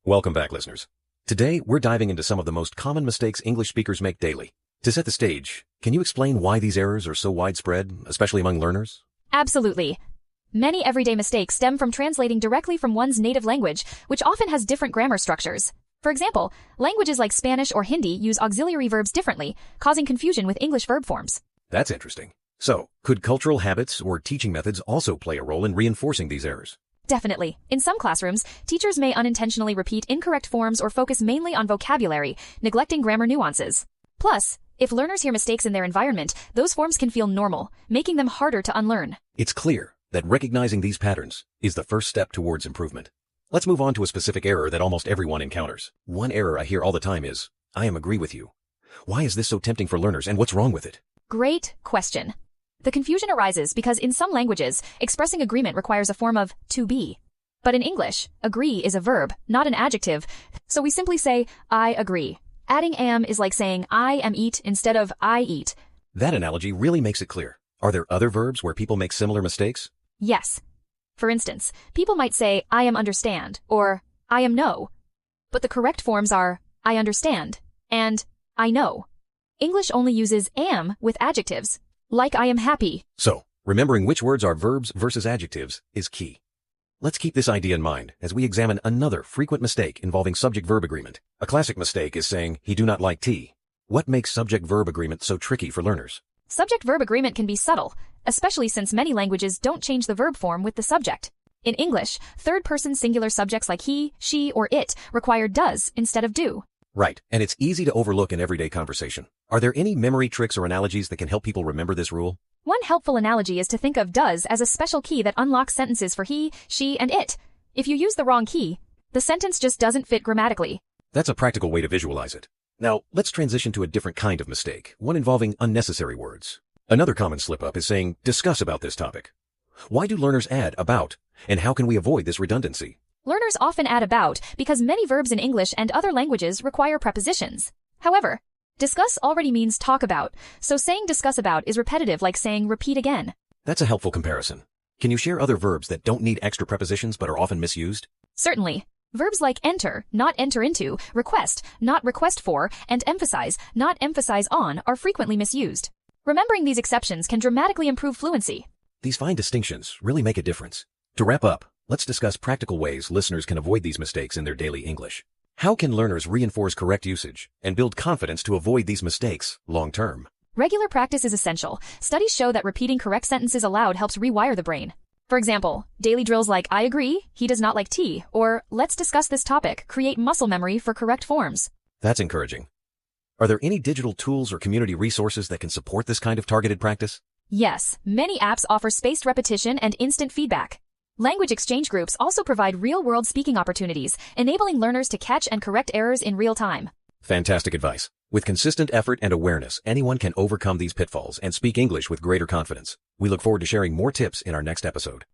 Welcome back, listeners. Today, we're diving into some of the most common mistakes English speakers make daily. To set the stage, can you explain why these errors are so widespread, especially among learners? Absolutely. Many everyday mistakes stem from translating directly from one's native language, which often has different grammar structures. For example, languages like Spanish or Hindi use auxiliary verbs differently, causing confusion with English verb forms. That's interesting. So, could cultural habits or teaching methods also play a role in reinforcing these errors? Definitely. In some classrooms, teachers may unintentionally repeat incorrect forms or focus mainly on vocabulary, neglecting grammar nuances. Plus, if learners hear mistakes in their environment, those forms can feel normal, making them harder to unlearn. It's clear that recognizing these patterns is the first step towards improvement. Let's move on to a specific error that almost everyone encounters. One error I hear all the time is, I am agree with you. Why is this so tempting for learners and what's wrong with it? Great question. The confusion arises because in some languages, expressing agreement requires a form of to be. But in English, agree is a verb, not an adjective, so we simply say, I agree. Adding am is like saying I am eat instead of I eat. That analogy really makes it clear. Are there other verbs where people make similar mistakes? Yes. For instance, people might say I am understand or I am know. But the correct forms are I understand and I know. English only uses am with adjectives, like I am happy. So, remembering which words are verbs versus adjectives is key. Let's keep this idea in mind as we examine another frequent mistake involving subject-verb agreement. A classic mistake is saying, he do not like tea. What makes subject-verb agreement so tricky for learners? Subject-verb agreement can be subtle, especially since many languages don't change the verb form with the subject. In English, third-person singular subjects like he, she, or it require does instead of do. Right, and it's easy to overlook in everyday conversation. Are there any memory tricks or analogies that can help people remember this rule? One helpful analogy is to think of does as a special key that unlocks sentences for he, she, and it. If you use the wrong key, the sentence just doesn't fit grammatically. That's a practical way to visualize it. Now, let's transition to a different kind of mistake, one involving unnecessary words. Another common slip-up is saying, discuss about this topic. Why do learners add about, and how can we avoid this redundancy? Learners often add about because many verbs in English and other languages require prepositions. However, discuss already means talk about, so saying discuss about is repetitive like saying repeat again. That's a helpful comparison. Can you share other verbs that don't need extra prepositions but are often misused? Certainly. Verbs like enter, not enter into, request, not request for, and emphasize, not emphasize on are frequently misused. Remembering these exceptions can dramatically improve fluency. These fine distinctions really make a difference. To wrap up, let's discuss practical ways listeners can avoid these mistakes in their daily English. How can learners reinforce correct usage and build confidence to avoid these mistakes long-term? Regular practice is essential. Studies show that repeating correct sentences aloud helps rewire the brain. For example, daily drills like I agree, he does not like tea, or let's discuss this topic create muscle memory for correct forms. That's encouraging. Are there any digital tools or community resources that can support this kind of targeted practice? Yes, many apps offer spaced repetition and instant feedback. Language exchange groups also provide real-world speaking opportunities, enabling learners to catch and correct errors in real time. Fantastic advice. With consistent effort and awareness, anyone can overcome these pitfalls and speak English with greater confidence. We look forward to sharing more tips in our next episode.